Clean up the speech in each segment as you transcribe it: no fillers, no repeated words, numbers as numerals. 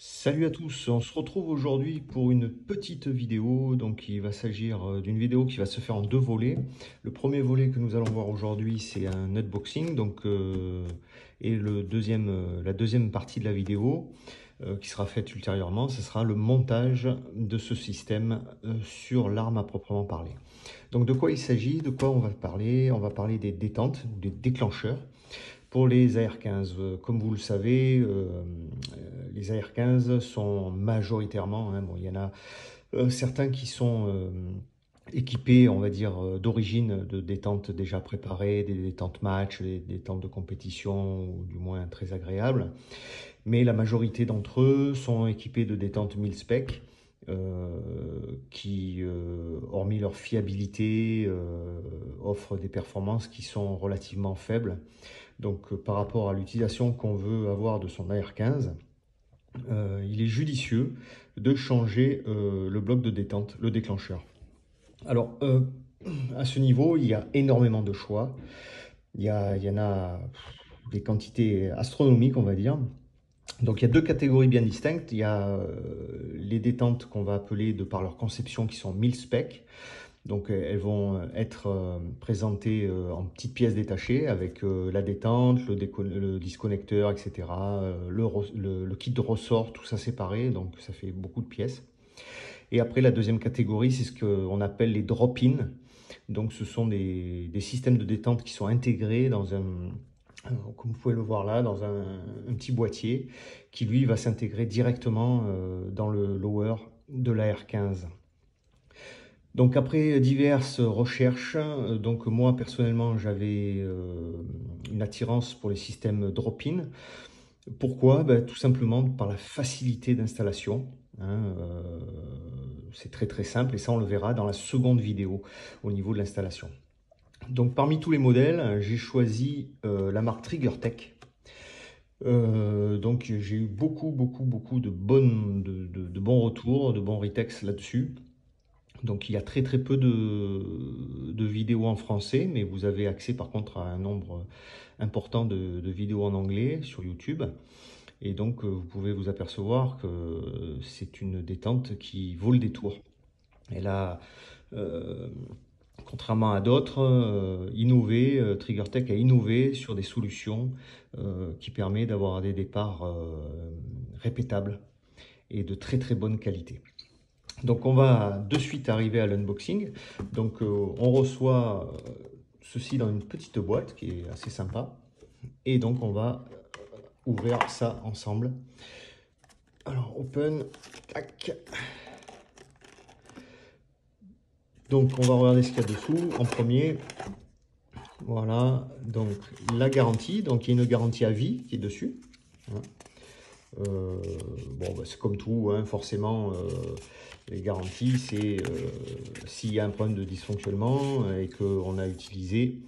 Salut à tous, on se retrouve aujourd'hui pour une petite vidéo. Donc il va s'agir d'une vidéo qui va se faire en deux volets. Le premier volet que nous allons voir aujourd'hui, c'est un unboxing, et la deuxième partie de la vidéo qui sera faite ultérieurement, ce sera le montage de ce système sur l'arme à proprement parler. Donc de quoi il s'agit, de quoi on va parler? On va parler des détentes, des déclencheurs. Pour les AR-15, comme vous le savez, les AR-15 sont majoritairement, bon, il y en a certains qui sont équipés, on va dire, d'origine de détentes déjà préparées, des détentes match, des détentes de compétition, ou du moins très agréables. Mais la majorité d'entre eux sont équipés de détentes mil-spec, qui, hormis leur fiabilité, offrent des performances qui sont relativement faibles. Donc par rapport à l'utilisation qu'on veut avoir de son AR-15, il est judicieux de changer le bloc de détente, le déclencheur. Alors à ce niveau, il y a énormément de choix. Il y en a des quantités astronomiques, on va dire. Donc il y a deux catégories bien distinctes. Il y a les détentes qu'on va appeler, de par leur conception, qui sont mil-spec. Donc elles vont être présentées en petites pièces détachées avec la détente, le disconnecteur, etc. Le kit de ressort, tout ça séparé, donc ça fait beaucoup de pièces. Et après, la deuxième catégorie, c'est ce qu'on appelle les drop-in. Donc ce sont des systèmes de détente qui sont intégrés dans comme vous pouvez le voir là, dans un petit boîtier qui lui va s'intégrer directement dans le lower de la R15. Donc après diverses recherches, donc moi personnellement j'avais une attirance pour les systèmes drop-in. Pourquoi? Ben, tout simplement par la facilité d'installation. Hein, c'est très très simple et ça on le verra dans la seconde vidéo au niveau de l'installation. Donc parmi tous les modèles, j'ai choisi la marque TriggerTech. Donc j'ai eu beaucoup de bons retours, de bons retex là-dessus. Donc il y a très peu de vidéos en français, mais vous avez accès par contre à un nombre important de vidéos en anglais sur YouTube. Et donc vous pouvez vous apercevoir que c'est une détente qui vaut le détour. Elle a, euh, contrairement à d'autres, innové, TriggerTech a innové sur des solutions qui permettent d'avoir des départs répétables et de très bonne qualité. Donc on va de suite arriver à l'unboxing. Donc on reçoit ceci dans une petite boîte qui est assez sympa. Et donc on va ouvrir ça ensemble. Alors open, tac. Donc on va regarder ce qu'il y a dessous en premier. Voilà, donc la garantie, donc il y a une garantie à vie qui est dessus. Hein. Bon, bah, c'est comme tout, hein, forcément, les garanties, c'est s'il y a un problème de dysfonctionnement et qu'on a utilisé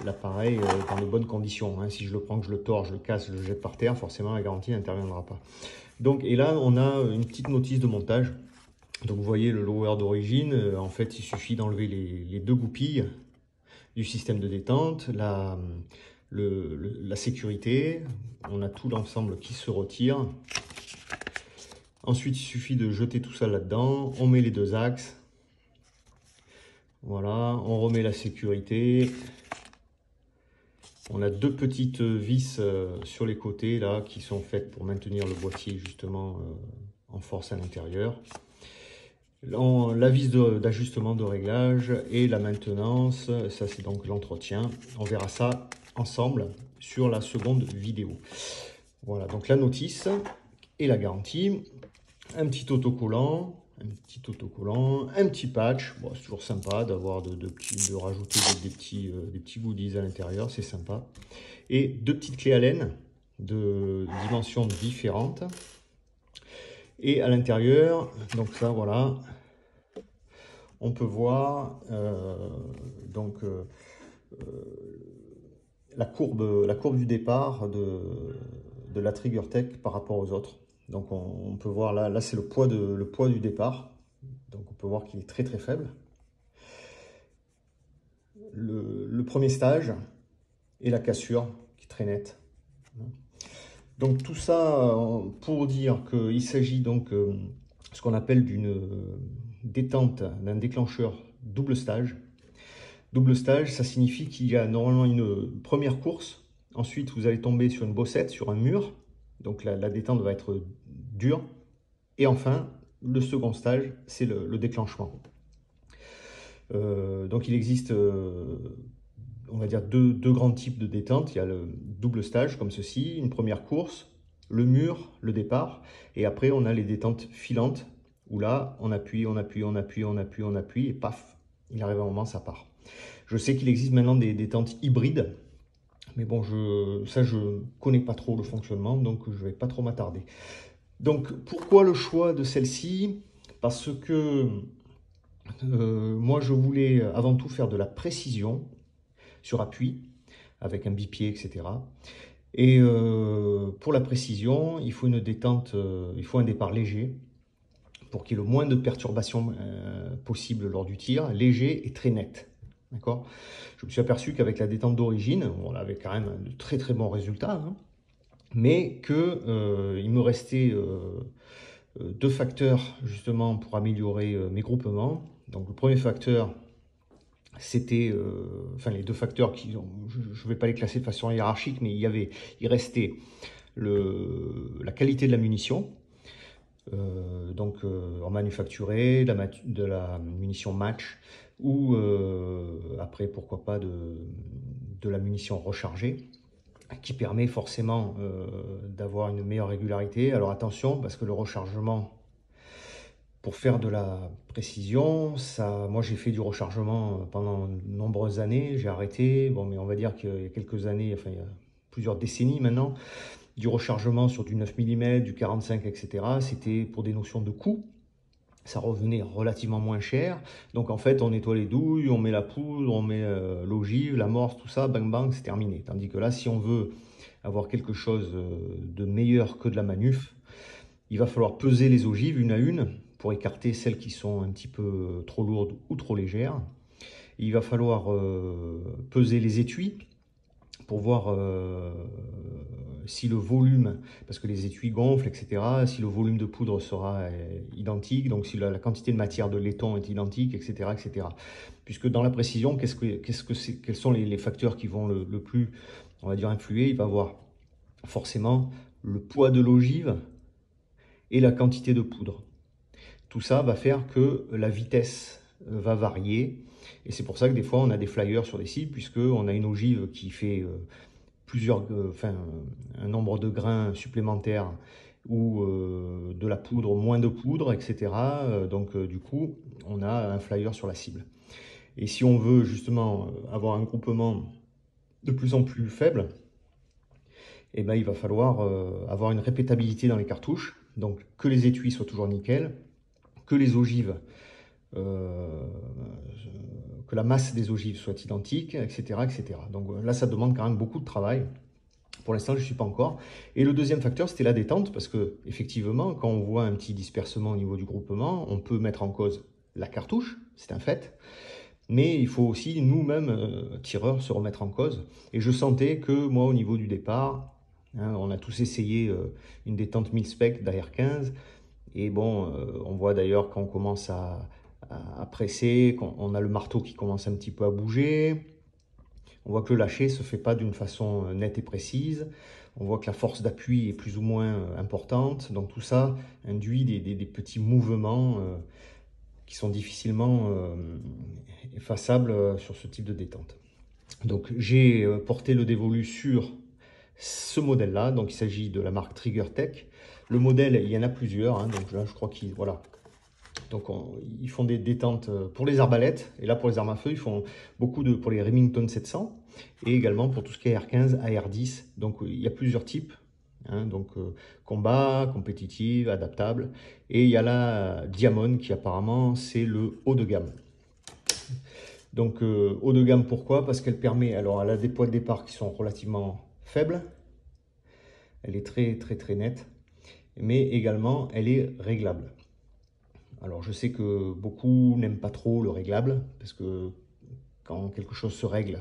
l'appareil dans de bonnes conditions. Hein. Si je le prends, que je le tords, je le casse, je le jette par terre, forcément la garantie n'interviendra pas. Donc, et là, on a une petite notice de montage. Donc vous voyez le lower d'origine, en fait il suffit d'enlever les deux goupilles du système de détente, la sécurité, on a tout l'ensemble qui se retire. Ensuite, il suffit de jeter tout ça là-dedans, on met les deux axes, voilà, on remet la sécurité. On a deux petites vis sur les côtés là qui sont faites pour maintenir le boîtier justement en force à l'intérieur. La vis d'ajustement de réglage et la maintenance, ça c'est donc l'entretien. On verra ça ensemble sur la seconde vidéo. Voilà, donc la notice et la garantie, un petit autocollant, un petit patch. Bon, c'est toujours sympa d'avoir de rajouter des petits goodies à l'intérieur, c'est sympa. Et deux petites clés Allen de dimensions différentes. Et à l'intérieur, donc ça voilà, on peut voir la courbe du départ de la TriggerTech par rapport aux autres. Donc on peut voir là c'est le poids du départ. Donc on peut voir qu'il est très faible. Le premier stage et la cassure qui est très nette. Donc tout ça pour dire qu'il s'agit donc ce qu'on appelle d'une détente, d'un déclencheur double stage. Double stage, ça signifie qu'il y a normalement une première course, ensuite vous allez tomber sur une bossette, sur un mur, donc la détente va être dure, et enfin le second stage, c'est le déclenchement. Donc il existe, on va dire, deux grands types de détente. Il y a le double stage comme ceci, une première course, le mur, le départ, et après on a les détentes filantes, où là on appuie, on appuie, on appuie, on appuie, on appuie, et paf, il arrive un moment, ça part. Je sais qu'il existe maintenant des détentes hybrides, mais bon, ça je connais pas trop le fonctionnement, donc je vais pas trop m'attarder. Donc pourquoi le choix de celle-ci? Parce que moi je voulais avant tout faire de la précision sur appui, avec un bipied, etc. Et pour la précision, il faut une détente, il faut un départ léger, pour qu'il y ait le moins de perturbations possible lors du tir, léger et très net. D'accord. Je me suis aperçu qu'avec la détente d'origine, on avait quand même de très très bons résultats, hein, mais qu'il me restait deux facteurs justement pour améliorer mes groupements. Donc le premier facteur, c'était, enfin les deux facteurs qui, je ne vais pas les classer de façon hiérarchique, mais il restait la qualité de la munition. Donc en manufacturé, de la munition match, ou après pourquoi pas de la munition rechargée, qui permet forcément d'avoir une meilleure régularité. Alors attention, parce que le rechargement, pour faire de la précision, moi j'ai fait du rechargement pendant de nombreuses années, j'ai arrêté, bon mais on va dire qu'il y a quelques années, enfin il y a plusieurs décennies maintenant, du rechargement sur du 9 mm, du 45, etc. C'était pour des notions de coût. Ça revenait relativement moins cher. Donc en fait, on nettoie les douilles, on met la poudre, on met l'ogive, l'amorce, tout ça, bang bang, c'est terminé. Tandis que là, si on veut avoir quelque chose de meilleur que de la manuf, il va falloir peser les ogives une à une pour écarter celles qui sont un petit peu trop lourdes ou trop légères. Il va falloir peser les étuis pour voir si le volume, parce que les étuis gonflent, etc., si le volume de poudre sera identique, donc si la quantité de matière de laiton est identique, etc., etc. Puisque dans la précision, quels sont les facteurs qui vont le plus, on va dire, influer? Il va avoir forcément le poids de l'ogive et la quantité de poudre. Tout ça va faire que la vitesse va varier, et c'est pour ça que des fois on a des flyers sur les sites, puisqu'on a une ogive qui fait un nombre de grains supplémentaires, ou de la poudre, moins de poudre, etc. Donc du coup, on a un flyer sur la cible. Et si on veut justement avoir un groupement de plus en plus faible, eh ben, il va falloir avoir une répétabilité dans les cartouches, donc que les étuis soient toujours nickel, que les ogives, que la masse des ogives soit identique, etc., etc. Donc là, ça demande quand même beaucoup de travail. Pour l'instant, je ne suis pas encore. Et le deuxième facteur, c'était la détente, parce que effectivement, quand on voit un petit dispersement au niveau du groupement, on peut mettre en cause la cartouche, c'est un fait. Mais il faut aussi, nous-mêmes, tireurs, se remettre en cause. Et je sentais que moi, au niveau du départ, hein, on a tous essayé une détente mil-spec d'AR-15. Et bon, on voit d'ailleurs quand on commence à presser, quand on a le marteau qui commence un petit peu à bouger. On voit que le lâcher ne se fait pas d'une façon nette et précise. On voit que la force d'appui est plus ou moins importante. Donc tout ça induit des petits mouvements qui sont difficilement effaçables sur ce type de détente. Donc j'ai porté le dévolu sur ce modèle-là. Donc il s'agit de la marque Trigger Tech. Le modèle, il y en a plusieurs. Hein, donc là, je crois qu'ils voilà. Donc ils font des détentes pour les arbalètes, et là pour les armes à feu, ils font beaucoup pour les Remington 700, et également pour tout ce qui est AR-15, AR-10. Donc il y a plusieurs types, hein, donc combat, compétitive, adaptable, et il y a la Diamond qui apparemment c'est le haut de gamme. Donc haut de gamme, pourquoi? Parce qu'elle permet, alors elle a des poids de départ qui sont relativement faibles, elle est très très très nette, mais également elle est réglable. Alors je sais que beaucoup n'aiment pas trop le réglable, parce que quand quelque chose se règle,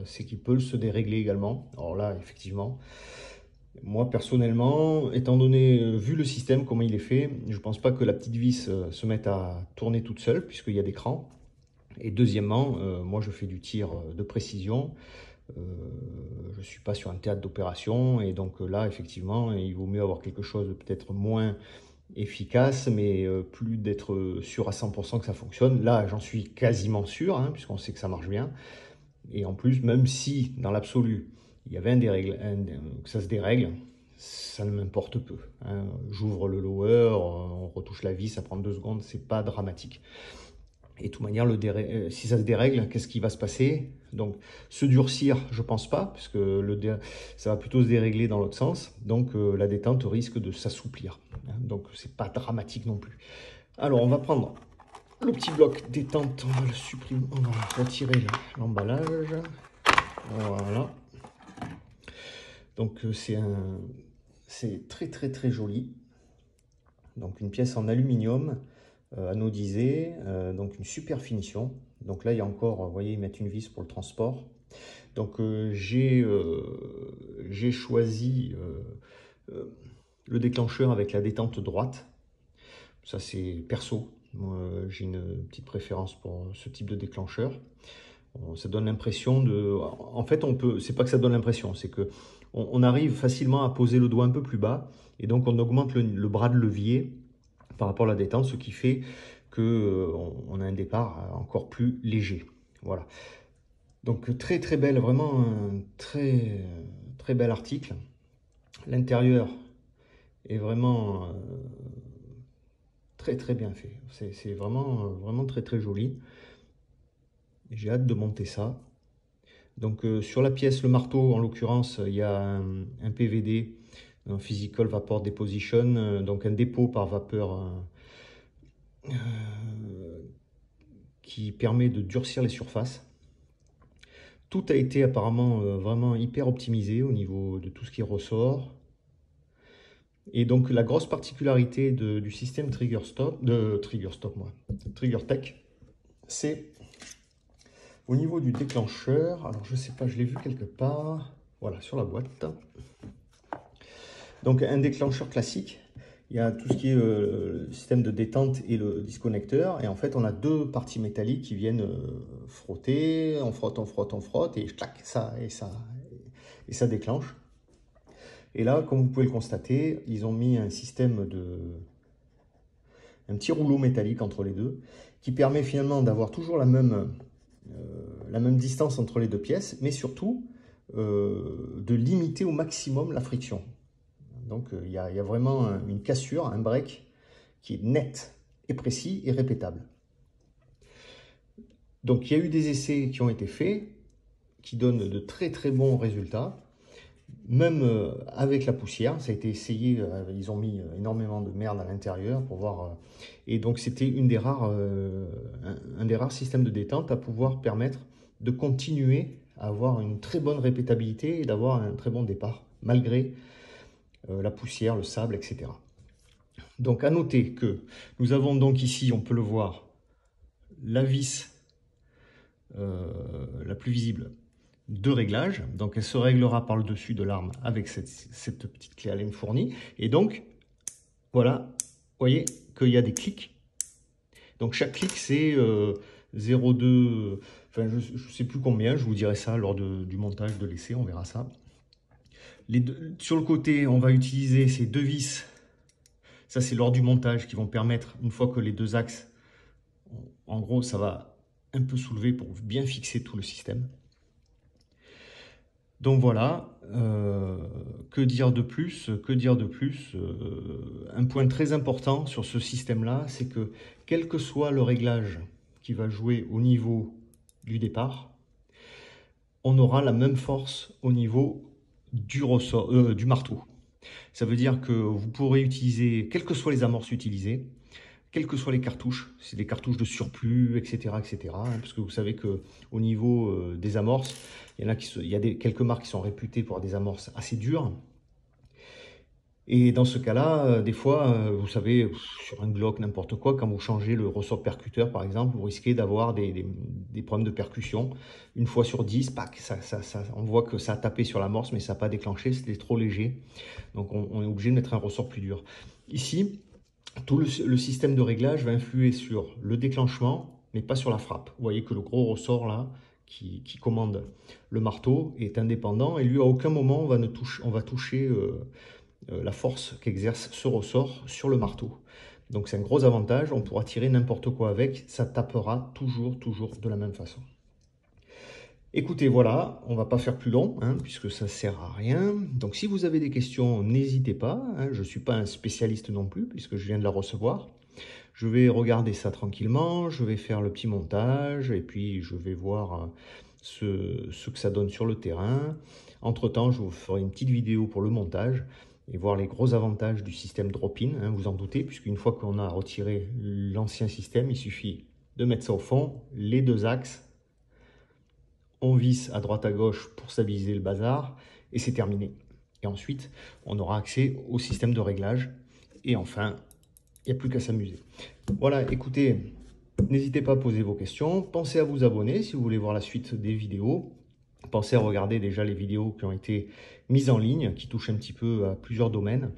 c'est qu'il peut se dérégler également. Alors là, effectivement. Moi, personnellement, étant donné, vu le système, comment il est fait, je ne pense pas que la petite vis se mette à tourner toute seule, puisqu'il y a des crans. Et deuxièmement, moi, je fais du tir de précision. Euh, je ne suis pas sur un théâtre d'opération. Et donc là, effectivement, il vaut mieux avoir quelque chose de peut-être moins efficace, mais plus d'être sûr à 100% que ça fonctionne. Là, j'en suis quasiment sûr, hein, puisqu'on sait que ça marche bien. Et en plus, même si, dans l'absolu, il y avait que ça se dérègle, ça ne m'importe peu, hein. J'ouvre le lower, on retouche la vis, ça prend 2 secondes, c'est pas dramatique. Et de toute manière, si ça se dérègle, qu'est-ce qui va se passer? Donc, se durcir, je pense pas, parce que ça va plutôt se dérégler dans l'autre sens. Donc, la détente risque de s'assouplir, hein. Donc, c'est pas dramatique non plus. Alors, on va prendre le petit bloc détente, on va le supprimer, on va retirer l'emballage. Voilà. Donc, c'est très très très joli. Donc, une pièce en aluminium anodisé, donc une super finition. Donc là, il y a encore, vous voyez, ils mettent une vis pour le transport. Donc j'ai choisi le déclencheur avec la détente droite. Ça, c'est perso. J'ai une petite préférence pour ce type de déclencheur. Ça donne l'impression de... En fait, c'est pas que ça donne l'impression, c'est que on arrive facilement à poser le doigt un peu plus bas, et donc on augmente le bras de levier par rapport à la détente, ce qui fait qu'on a un départ encore plus léger. Voilà. Donc très très belle, vraiment un très très bel article. L'intérieur est vraiment très très bien fait. C'est vraiment vraiment très très joli. J'ai hâte de monter ça. Donc sur la pièce, le marteau, en l'occurrence, il y a un PVD, un Physical Vapor Deposition, donc un dépôt par vapeur qui permet de durcir les surfaces. Tout a été apparemment vraiment hyper optimisé au niveau de tout ce qui ressort. Et donc la grosse particularité du système Trigger Tech, c'est au niveau du déclencheur. Alors je sais pas, je l'ai vu quelque part. Voilà, sur la boîte. Donc un déclencheur classique. Il y a tout ce qui est le système de détente et le disconnecteur. Et en fait, on a 2 parties métalliques qui viennent frotter. On frotte, on frotte, on frotte. Et clac, ça déclenche. Et là, comme vous pouvez le constater, ils ont mis un petit rouleau métallique entre les deux, qui permet finalement d'avoir toujours la même distance entre les 2 pièces, mais surtout de limiter au maximum la friction. Donc il y a vraiment une cassure, un break qui est net et précis et répétable. Donc il y a eu des essais qui ont été faits, qui donnent de très très bons résultats. Même avec la poussière, ça a été essayé, ils ont mis énormément de merde à l'intérieur pour voir. Et donc c'était un des rares systèmes de détente à pouvoir permettre de continuer à avoir une très bonne répétabilité et d'avoir un très bon départ, malgré la poussière, le sable, etc. Donc à noter que nous avons donc ici, on peut le voir, la vis la plus visible de réglage. Donc elle se réglera par le dessus de l'arme avec cette petite clé Allen fournie. Et donc, voilà, vous voyez qu'il y a des clics. Donc chaque clic c'est 0,2, enfin je ne sais plus combien, je vous dirai ça lors du montage de l'essai, on verra ça. Sur le côté, on va utiliser ces 2 vis. Ça, c'est lors du montage qui vont permettre, une fois que les 2 axes, en gros, ça va un peu soulever pour bien fixer tout le système. Donc voilà, que dire de plus? Un point très important sur ce système-là, c'est que quel que soit le réglage qui va jouer au niveau du départ, on aura la même force au niveau du marteau. Ça veut dire que vous pourrez utiliser, quelles que soient les amorces utilisées, quelles que soient les cartouches, c'est des cartouches de surplus, etc., etc. Parce que vous savez qu'au niveau des amorces, il y a quelques marques qui sont réputées pour avoir des amorces assez dures. Et dans ce cas-là, des fois, vous savez, sur un Glock, n'importe quoi, quand vous changez le ressort percuteur, par exemple, vous risquez d'avoir des problèmes de percussion. Une fois sur 10, pac, on voit que ça a tapé sur l'amorce, mais ça n'a pas déclenché, c'était trop léger. Donc on est obligé de mettre un ressort plus dur. Ici, tout le système de réglage va influer sur le déclenchement, mais pas sur la frappe. Vous voyez que le gros ressort là, qui commande le marteau, est indépendant, et lui, à aucun moment, on va toucher la force qu'exerce ce ressort sur le marteau. Donc c'est un gros avantage, on pourra tirer n'importe quoi avec, ça tapera toujours de la même façon. Écoutez, voilà, on va pas faire plus long, hein, puisque ça sert à rien. Donc si vous avez des questions, n'hésitez pas, hein, je ne suis pas un spécialiste non plus, puisque je viens de la recevoir. Je vais regarder ça tranquillement, je vais faire le petit montage, et puis je vais voir ce que ça donne sur le terrain. Entre-temps, je vous ferai une petite vidéo pour le montage, et voir les gros avantages du système drop-in, hein, vous en doutez, puisqu'une fois qu'on a retiré l'ancien système, il suffit de mettre ça au fond, les deux axes, on visse à droite à gauche pour stabiliser le bazar, et c'est terminé. Et ensuite, on aura accès au système de réglage, et enfin, il n'y a plus qu'à s'amuser. Voilà, écoutez, n'hésitez pas à poser vos questions, pensez à vous abonner si vous voulez voir la suite des vidéos. Pensez à regarder déjà les vidéos qui ont été mises en ligne, qui touchent un petit peu à plusieurs domaines.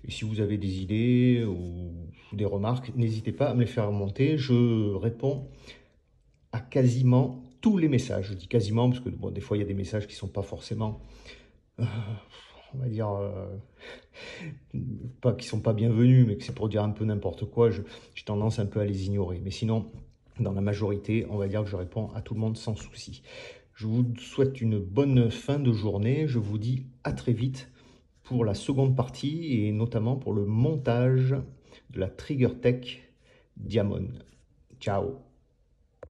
Et si vous avez des idées ou des remarques, n'hésitez pas à me les faire remonter. Je réponds à quasiment tous les messages. Je dis quasiment parce que bon, des fois, il y a des messages qui ne sont pas forcément, on va dire, pas qui sont pas bienvenus, mais que c'est pour dire un peu n'importe quoi. J'ai tendance un peu à les ignorer. Mais sinon, dans la majorité, on va dire que je réponds à tout le monde sans souci. Je vous souhaite une bonne fin de journée. Je vous dis à très vite pour la seconde partie et notamment pour le montage de la Trigger Tech Diamond. Ciao!